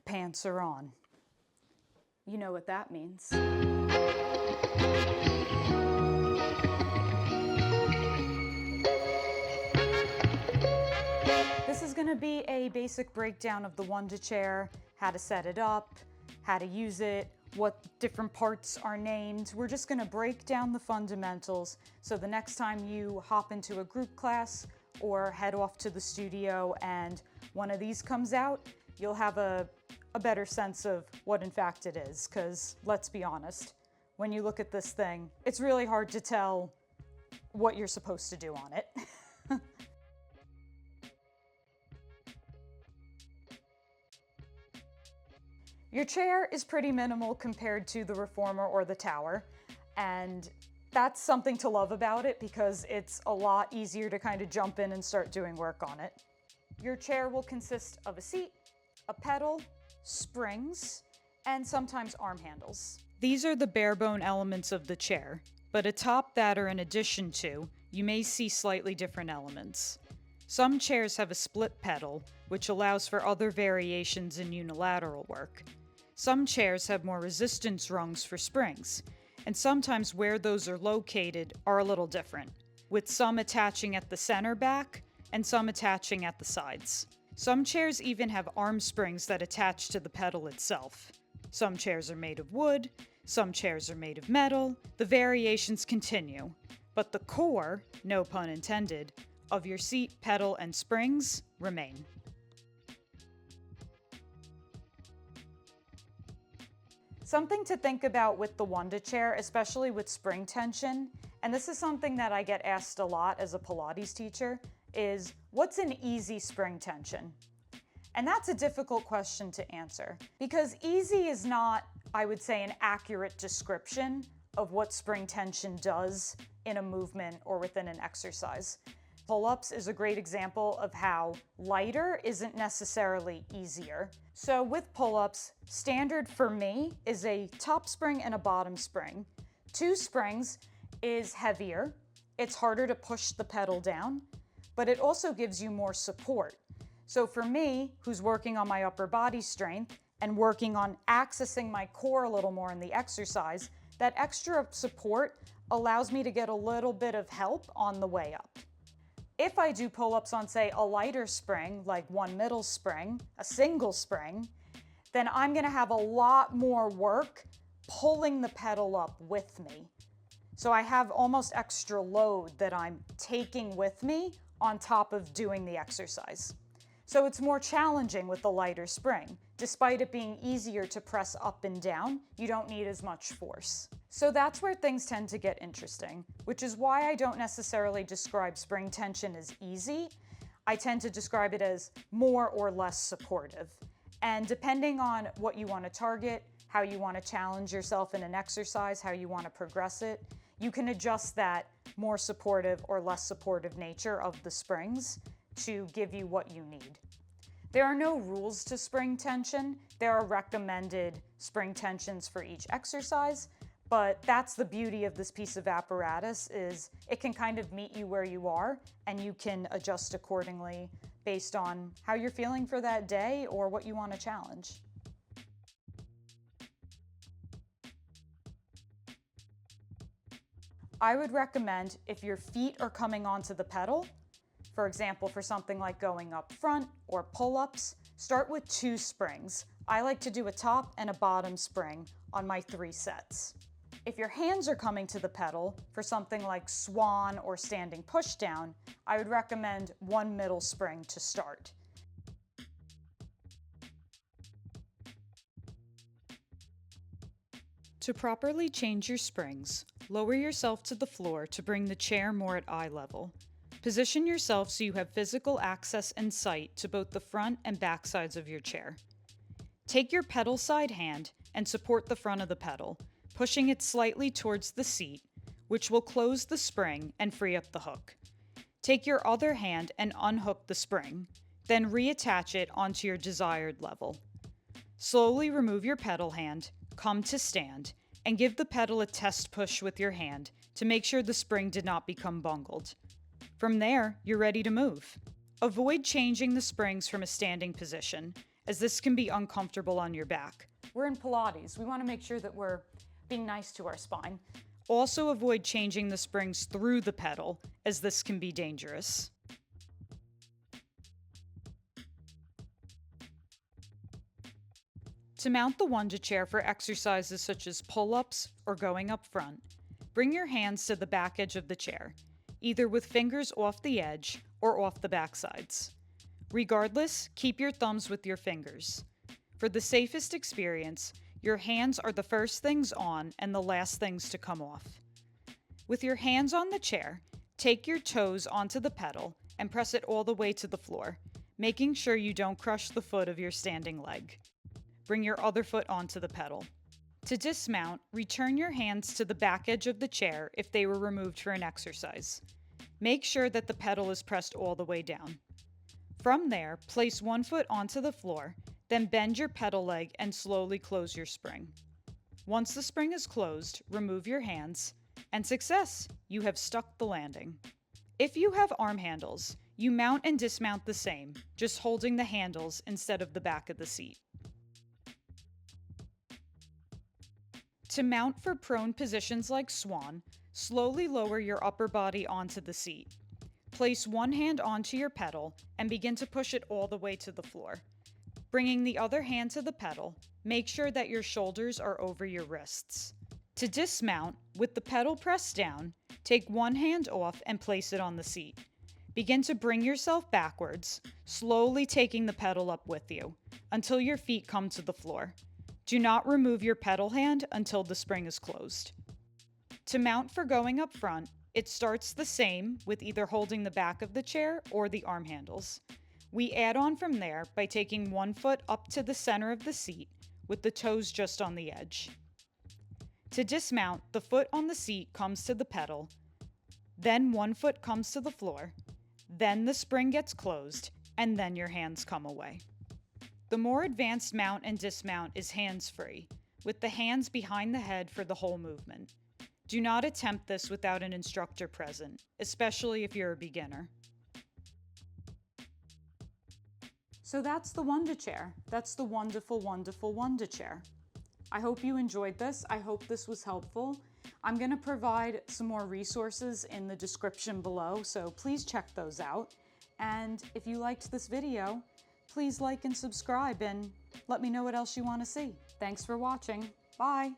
pants are on. You know what that means. This is going to be a basic breakdown of the Wunda Chair, how to set it up, how to use it, what different parts are named. We're just going to break down the fundamentals so the next time you hop into a group class or head off to the studio and one of these comes out, you'll have a better sense of what in fact it is, because let's be honest, when you look at this thing, it's really hard to tell what you're supposed to do on it. Your chair is pretty minimal compared to the reformer or the tower, and that's something to love about it because it's a lot easier to kind of jump in and start doing work on it. Your chair will consist of a seat, a pedal, springs, and sometimes arm handles. These are the bare bone elements of the chair, but atop that or in addition to, you may see slightly different elements. Some chairs have a split pedal, which allows for other variations in unilateral work. Some chairs have more resistance rungs for springs, and sometimes where those are located are a little different, with some attaching at the center back and some attaching at the sides. Some chairs even have arm springs that attach to the pedal itself. Some chairs are made of wood, some chairs are made of metal. The variations continue, but the core, no pun intended, of your seat, pedal, and springs remain. Something to think about with the Wunda Chair, especially with spring tension, and this is something that I get asked a lot as a Pilates teacher, is what's an easy spring tension? And that's a difficult question to answer because easy is not, I would say, an accurate description of what spring tension does in a movement or within an exercise. Pull-ups is a great example of how lighter isn't necessarily easier. So with pull-ups, standard for me is a top spring and a bottom spring. 2 springs is heavier, it's harder to push the pedal down, but it also gives you more support. So for me, who's working on my upper body strength and working on accessing my core a little more in the exercise, that extra support allows me to get a little bit of help on the way up. If I do pull-ups on, say, a lighter spring, like one middle spring, a single spring, then I'm gonna have a lot more work pulling the pedal up with me. So I have almost extra load that I'm taking with me on top of doing the exercise. So it's more challenging with the lighter spring. Despite it being easier to press up and down, you don't need as much force. So that's where things tend to get interesting, which is why I don't necessarily describe spring tension as easy. I tend to describe it as more or less supportive. And depending on what you want to target, how you want to challenge yourself in an exercise, how you want to progress it, you can adjust that more supportive or less supportive nature of the springs to give you what you need. There are no rules to spring tension. There are recommended spring tensions for each exercise, but that's the beauty of this piece of apparatus is it can kind of meet you where you are and you can adjust accordingly based on how you're feeling for that day or what you want to challenge. I would recommend if your feet are coming onto the pedal, for example, for something like going up front or pull-ups, start with 2 springs. I like to do a top and a bottom spring on my 3 sets. If your hands are coming to the pedal for something like swan or standing push down, I would recommend 1 middle spring to start. To properly change your springs, lower yourself to the floor to bring the chair more at eye level. Position yourself so you have physical access and sight to both the front and back sides of your chair. Take your pedal side hand and support the front of the pedal, pushing it slightly towards the seat, which will close the spring and free up the hook. Take your other hand and unhook the spring, then reattach it onto your desired level. Slowly remove your pedal hand, come to stand, and give the pedal a test push with your hand to make sure the spring did not become bungled. From there, you're ready to move. Avoid changing the springs from a standing position, as this can be uncomfortable on your back. We're in Pilates. We want to make sure that we're being nice to our spine. Also avoid changing the springs through the pedal, as this can be dangerous. To mount the Wunda Chair for exercises such as pull-ups or going up front, bring your hands to the back edge of the chair, either with fingers off the edge or off the back sides. Regardless, keep your thumbs with your fingers. For the safest experience, your hands are the first things on and the last things to come off. With your hands on the chair, take your toes onto the pedal and press it all the way to the floor, making sure you don't crush the foot of your standing leg. Bring your other foot onto the pedal. To dismount, return your hands to the back edge of the chair if they were removed for an exercise. Make sure that the pedal is pressed all the way down. From there, place one foot onto the floor, then bend your pedal leg and slowly close your spring. Once the spring is closed, remove your hands, and success! You have stuck the landing. If you have arm handles, you mount and dismount the same, just holding the handles instead of the back of the seat. To mount for prone positions like swan, slowly lower your upper body onto the seat. Place one hand onto your pedal and begin to push it all the way to the floor. Bringing the other hand to the pedal, make sure that your shoulders are over your wrists. To dismount, with the pedal pressed down, take one hand off and place it on the seat. Begin to bring yourself backwards, slowly taking the pedal up with you, until your feet come to the floor. Do not remove your pedal hand until the spring is closed. To mount for going up front, it starts the same with either holding the back of the chair or the arm handles. We add on from there by taking one foot up to the center of the seat with the toes just on the edge. To dismount, the foot on the seat comes to the pedal, then one foot comes to the floor, then the spring gets closed, and then your hands come away. The more advanced mount and dismount is hands-free, with the hands behind the head for the whole movement. Do not attempt this without an instructor present, especially if you're a beginner. So that's the Wunda Chair. That's the wonderful, wonderful Wunda Chair. I hope you enjoyed this. I hope this was helpful. I'm going to provide some more resources in the description below, so please check those out. And if you liked this video, please like and subscribe and let me know what else you want to see. Thanks for watching. Bye.